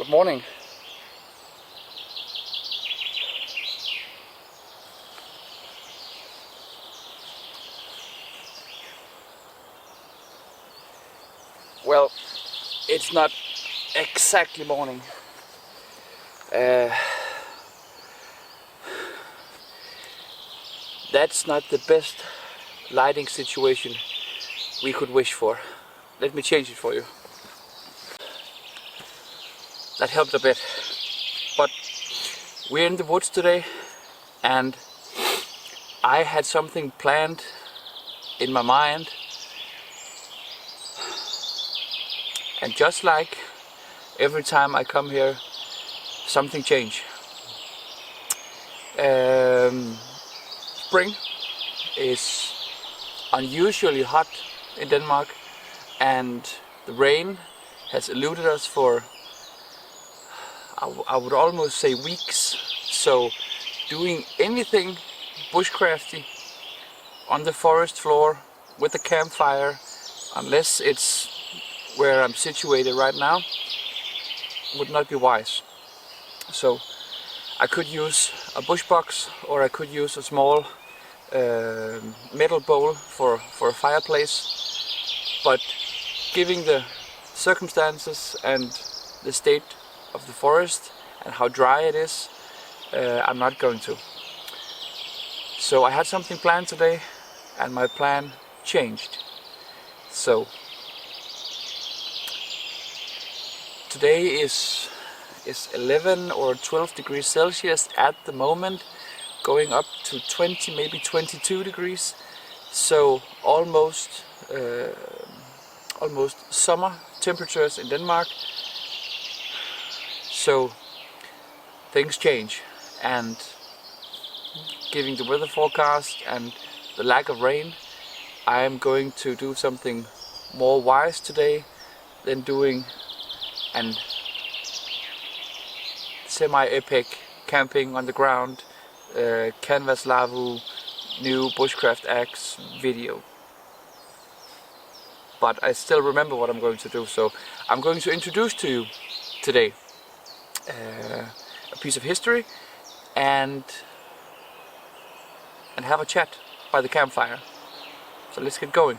Good morning. Well, it's not exactly morning. That's not the best lighting situation we could wish for. Let me change it for you. That helped a bit. But we're in the woods today and I had something planned in my mind. And just like every time I come here, something changed. Spring is unusually hot in Denmark and the rain has eluded us for, I would almost say, weeks. So doing anything bushcrafty on the forest floor with a campfire, unless it's where I'm situated right now, would not be wise. So I could use a bush box, or I could use a small metal bowl for a fireplace, but given the circumstances and the state of the forest and how dry it is, I'm not going to. So I had something planned today and my plan changed. So today is 11 or 12 degrees Celsius at the moment, going up to 20, maybe 22 degrees. So almost summer temperatures in Denmark. So things change, and given the weather forecast and the lack of rain, I am going to do something more wise today than doing an semi-epic camping on the ground, canvas lavu, new bushcraft axe video. But I still remember what I'm going to do, so I'm going to introduce to you today a piece of history and have a chat by the campfire. So let's get going.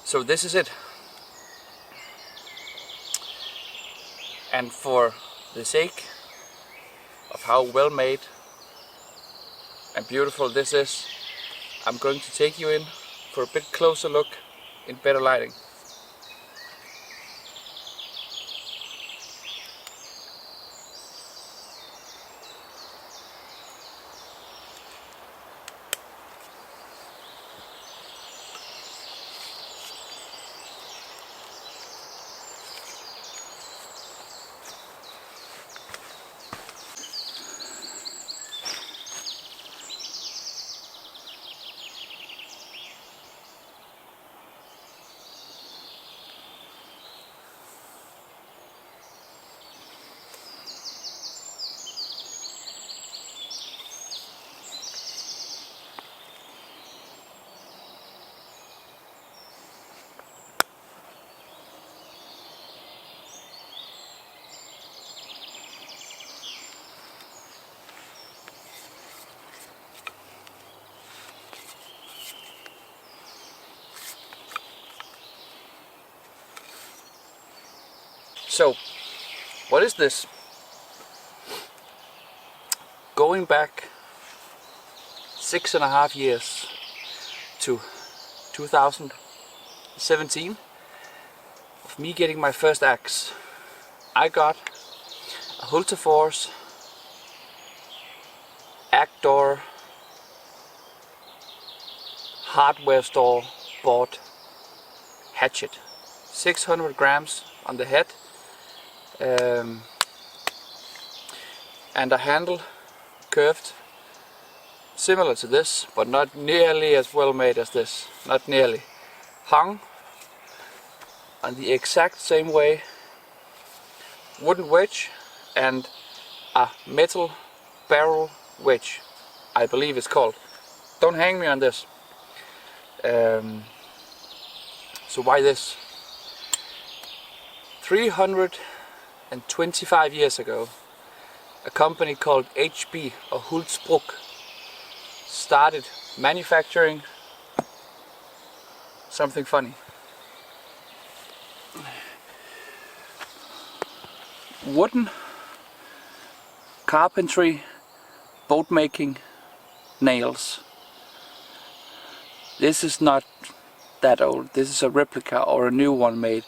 So this is it. And for the sake of how well made and beautiful this is, I'm going to take you in for a bit closer look in better lighting. So, what is this? Going back 6.5 years to 2017 of me getting my first axe. I got a Hultafors outdoor hardware store bought hatchet, 600 grams on the head, and a handle curved, similar to this, but not nearly as well made as this. Not nearly. Hung on the exact same way, wooden wedge and a metal barrel wedge, I believe it's called. Don't hang me on this. So why this? 325 years ago, a company called HB or Hults Bruk started manufacturing something funny. Wooden carpentry, boat making nails. This is not that old. This is a replica or a new one made,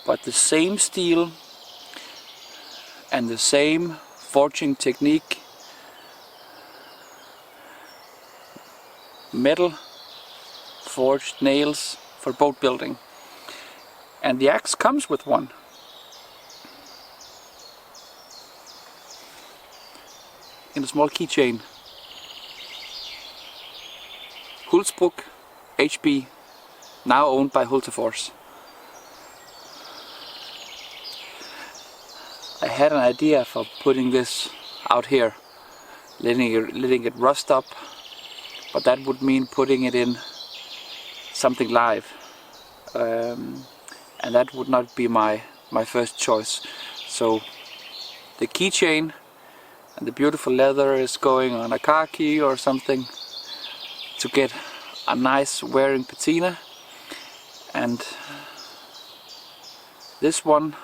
but the same steel and the same forging technique. Metal forged nails for boat building, and the axe comes with one. In a small keychain. Hults Bruk, HB, now owned by Hultafors. I had an idea for putting this out here, letting it rust up, but that would mean putting it in something live, and that would not be my first choice. So the keychain and the beautiful leather is going on a car key or something to get a nice wearing patina, and this one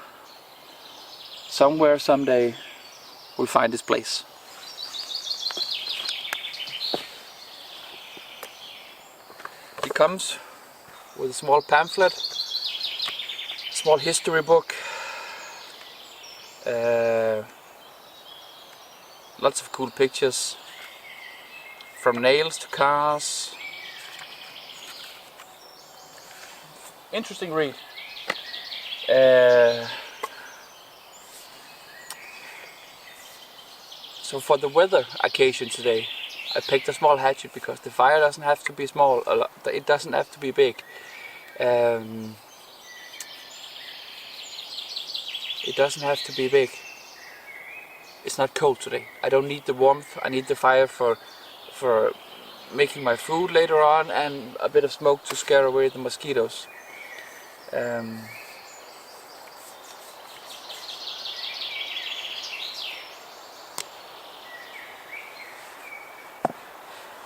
somewhere someday will find its place. It comes with a small pamphlet, small history book, lots of cool pictures, from nails to cars. Interesting read. So for the weather occasion today, I picked a small hatchet because the fire doesn't have to be small, it doesn't have to be big. It doesn't have to be big. It's not cold today. I don't need the warmth. I need the fire for making my food later on, and a bit of smoke to scare away the mosquitoes.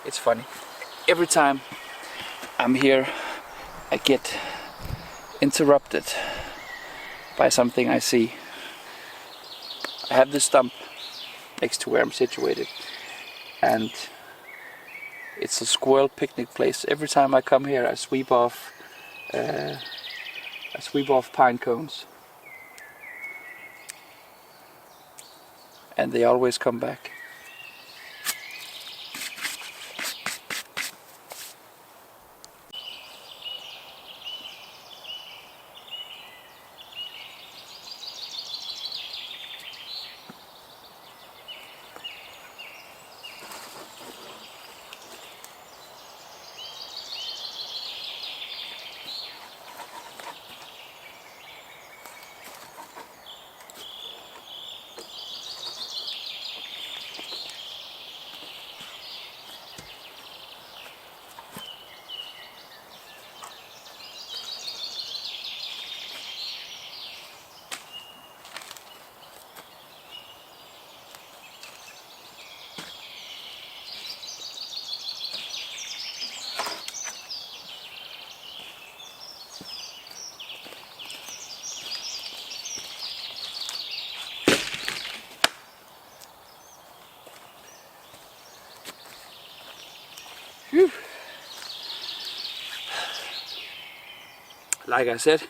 It's funny. Every time I'm here, I get interrupted by something I see. I have this stump next to where I'm situated, and it's a squirrel picnic place. Every time I come here, I sweep off pine cones, and they always come back. Whew. Like I said,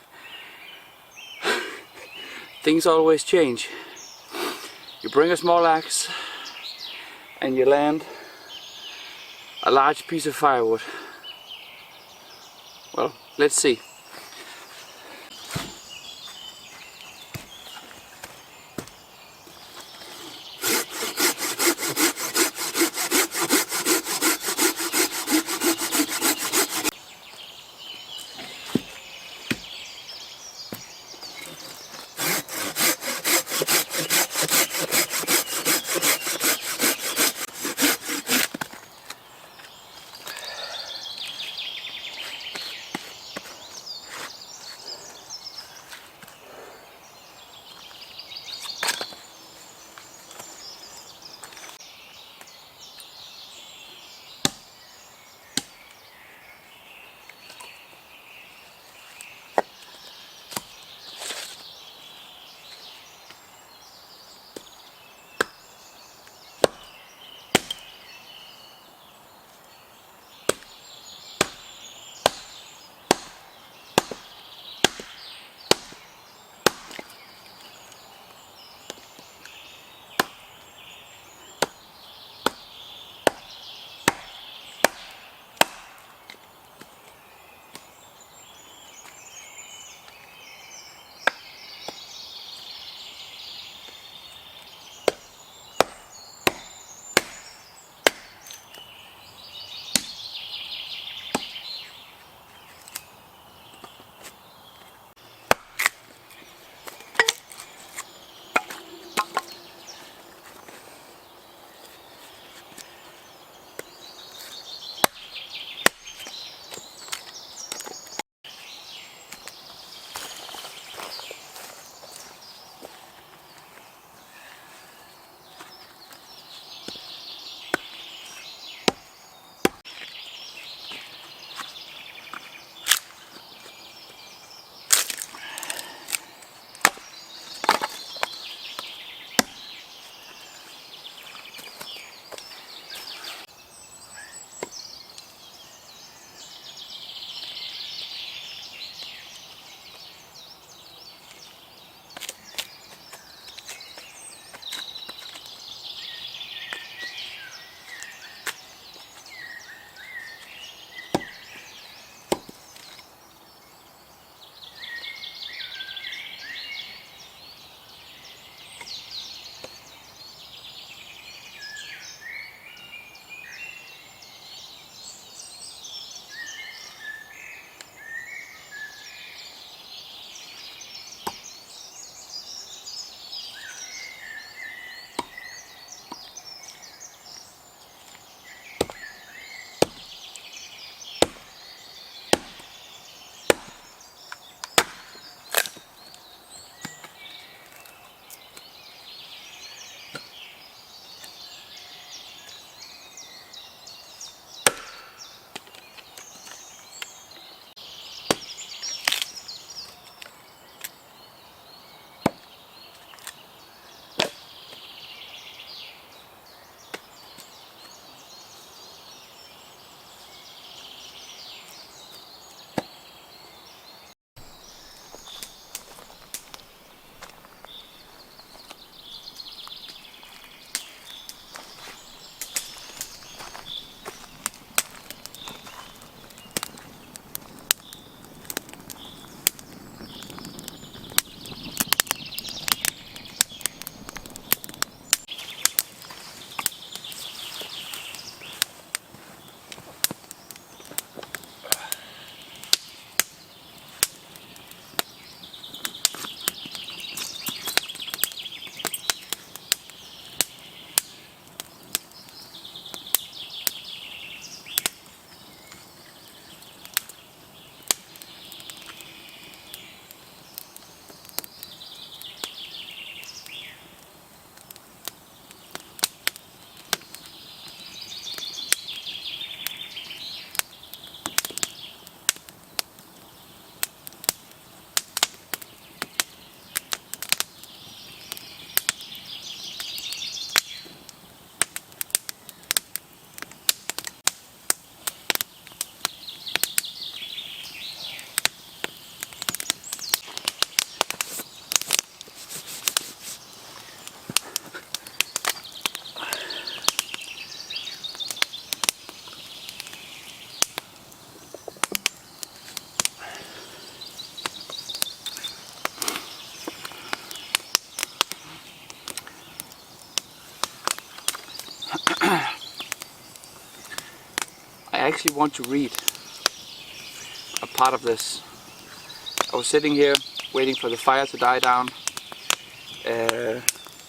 things always change. You bring a small axe and you land a large piece of firewood. Well, let's see. actually want to read a part of this. I was sitting here waiting for the fire to die down,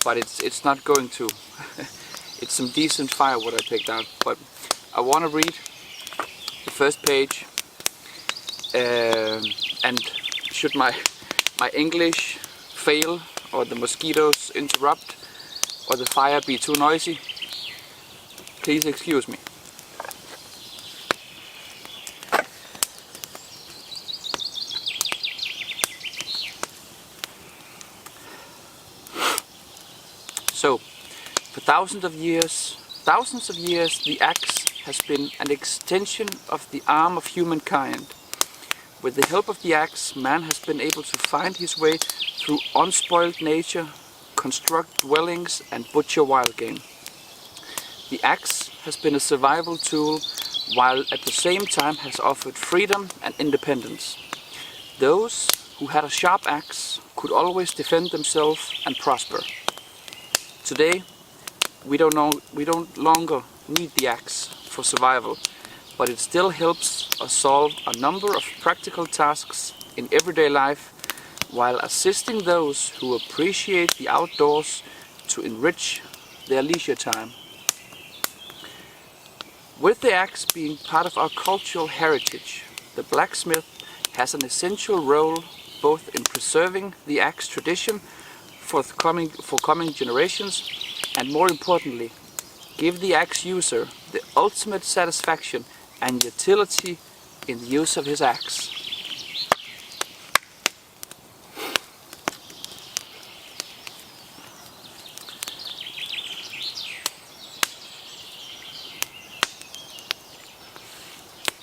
but it's not going to. It's some decent firewood I picked out, but I want to read the first page, and should my English fail, or the mosquitoes interrupt, or the fire be too noisy, please excuse me. So, for thousands of years, the axe has been an extension of the arm of humankind. With the help of the axe, man has been able to find his way through unspoiled nature, construct dwellings and butcher wild game. The axe has been a survival tool, while at the same time has offered freedom and independence. Those who had a sharp axe could always defend themselves and prosper. Today, we don't longer need the axe for survival, but it still helps us solve a number of practical tasks in everyday life, while assisting those who appreciate the outdoors to enrich their leisure time. With the axe being part of our cultural heritage, the blacksmith has an essential role both in preserving the axe tradition for coming generations, and more importantly, give the axe user the ultimate satisfaction and utility in the use of his axe.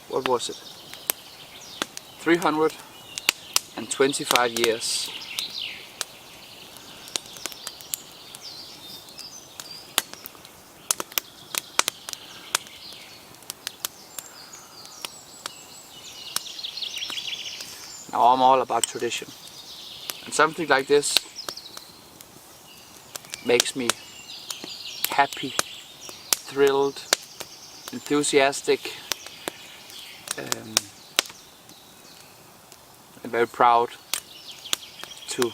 What was it? 325 years. Now I'm all about tradition, and something like this makes me happy, thrilled, enthusiastic, and very proud to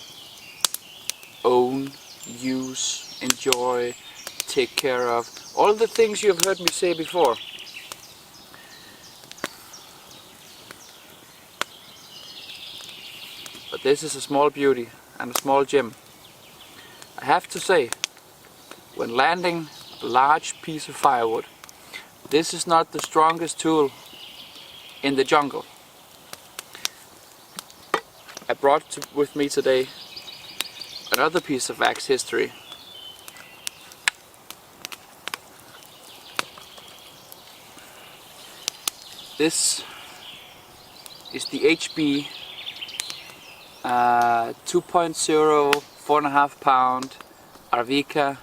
own, use, enjoy, take care of all the things you have heard me say before. But this is a small beauty and a small gem. I have to say, when landing a large piece of firewood, this is not the strongest tool in the jungle. I brought with me today another piece of axe history. This is the HB 2.0 4.5 pound Arvika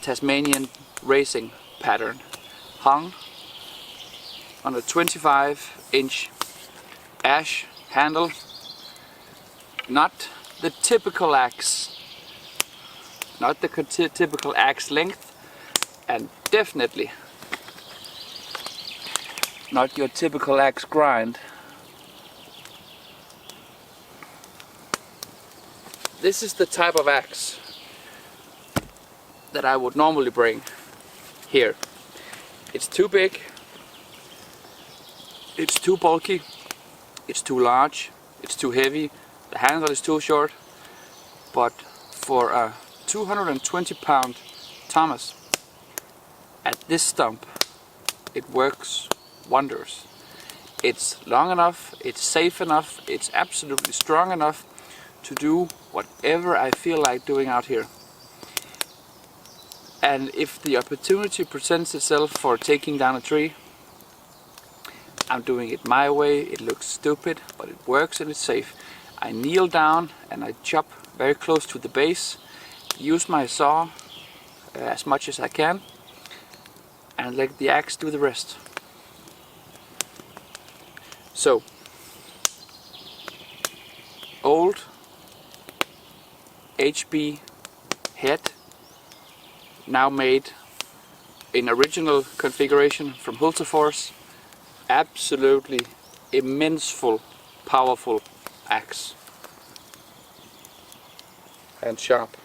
Tasmanian racing pattern, hung on a 25-inch ash handle. Not the typical axe, not the typical axe length, and definitely not your typical axe grind. This is the type of axe that I would normally bring here. It's too big, it's too bulky, it's too large, it's too heavy, the handle is too short, but for a 220-pound Thomas at this stump, it works wonders. It's long enough, it's safe enough, it's absolutely strong enough to do whatever I feel like doing out here. And if the opportunity presents itself for taking down a tree, I'm doing it my way. It looks stupid, but it works and it's safe. I kneel down and I chop very close to the base, use my saw as much as I can, and let the axe do the rest. So, old HB head, now made in original configuration from Hultafors. Absolutely immenseful, powerful axe. And sharp.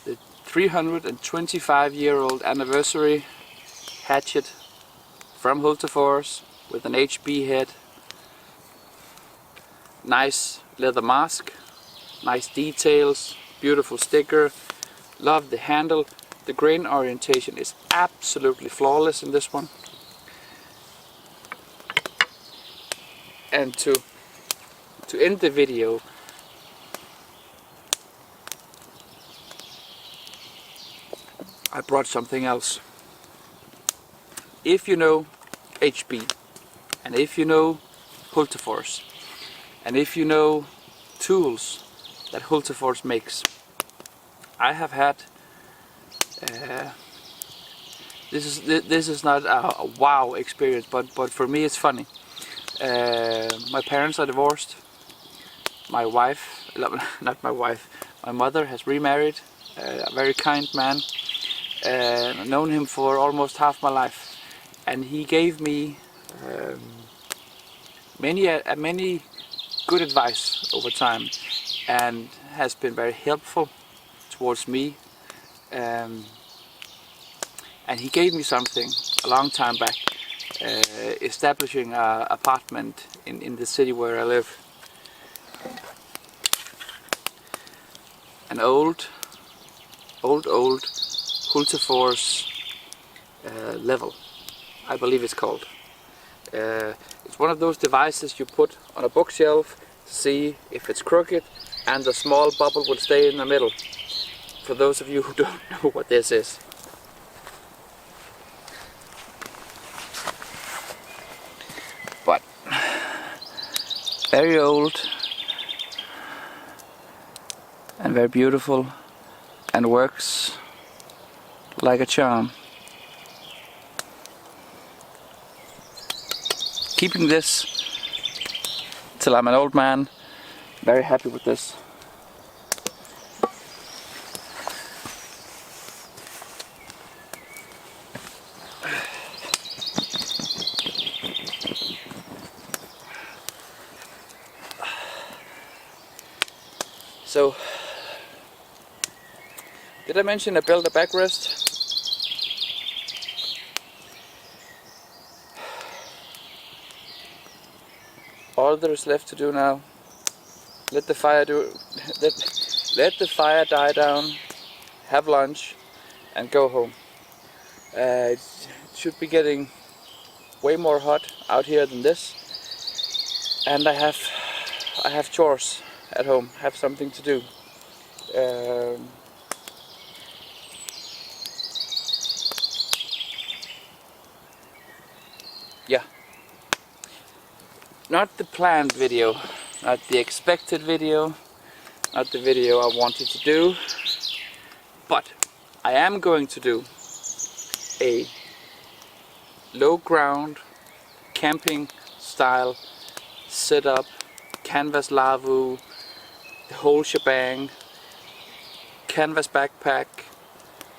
The 325-year-old anniversary hatchet from Hultafors with an HB head. Nice leather mask, nice details, beautiful sticker. Love the handle. The grain orientation is absolutely flawless in this one. And to end the video, I brought something else. If you know HB, and if you know Hultafors, and if you know tools that Hultafors makes, I have had this is not a wow experience, but for me it's funny. My parents are divorced. My wife, not my wife, my mother has remarried. A very kind man. I've known him for almost half my life, and he gave me many good advice over time, and has been very helpful towards me. And he gave me something a long time back, establishing an apartment in the city where I live. An old Hultafors level, I believe it's called. It's one of those devices you put on a bookshelf to see if it's crooked, and the small bubble will stay in the middle. For those of you who don't know what this is. But very old and very beautiful, and works like a charm. Keeping this till I'm an old man. Very happy with this. So, did I mention I built a backrest? All there is left to do now, let the fire die down, have lunch, and go home. It should be getting way more hot out here than this, and I have chores at home, have something to do. Yeah. Not the planned video, not the expected video, not the video I wanted to do, but I am going to do a low ground camping style setup, canvas lavu, the whole shebang, canvas backpack,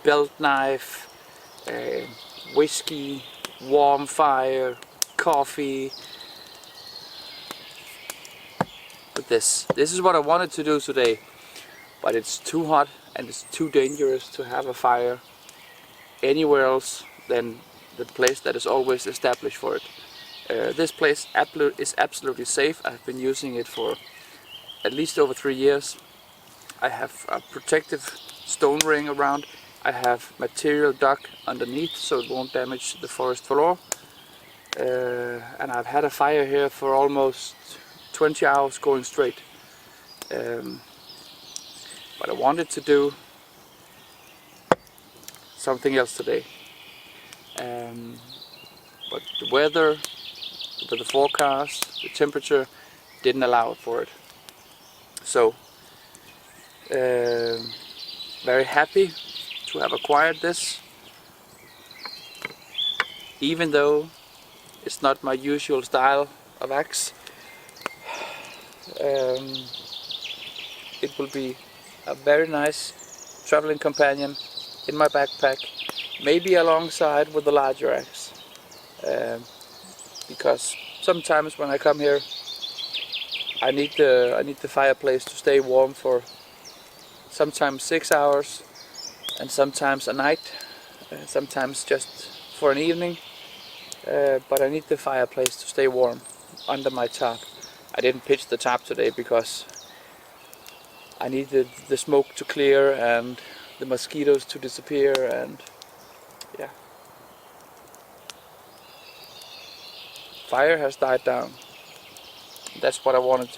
belt knife, whiskey, warm fire, coffee. But this is what I wanted to do today, but it's too hot and it's too dangerous to have a fire anywhere else than the place that is always established for it. This place is absolutely safe. I've been using it for at least over 3 years. I have a protective stone ring around. I have material dug underneath so it won't damage the forest floor. And I've had a fire here for almost 20 hours going straight. But I wanted to do something else today. But the weather, the forecast, the temperature didn't allow for it. So, very happy to have acquired this, even though it's not my usual style of axe. it will be a very nice traveling companion in my backpack, maybe alongside with the larger axe, because sometimes when I come here I need the fireplace to stay warm for sometimes 6 hours and sometimes a night, sometimes just for an evening, but I need the fireplace to stay warm under my tarp. I didn't pitch the tarp today because I needed the smoke to clear and the mosquitoes to disappear, and yeah. Fire has died down. That's what I wanted.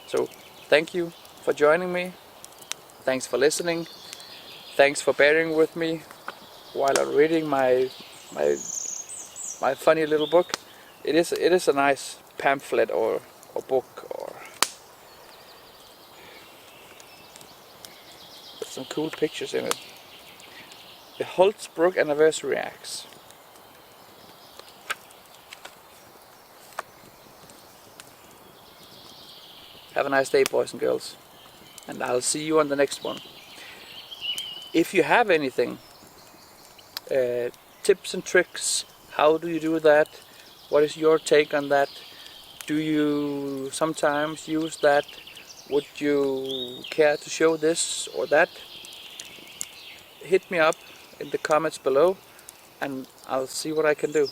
So thank you for joining me. Thanks for listening. Thanks for bearing with me while I'm reading my funny little book. It is a nice pamphlet or book, or with some cool pictures in it. The Hults Bruk Anniversary Axe. Have a nice day, boys and girls, and I'll see you on the next one. If you have anything, tips and tricks, how do you do that? What is your take on that? Do you sometimes use that? Would you care to show this or that? Hit me up in the comments below and I'll see what I can do.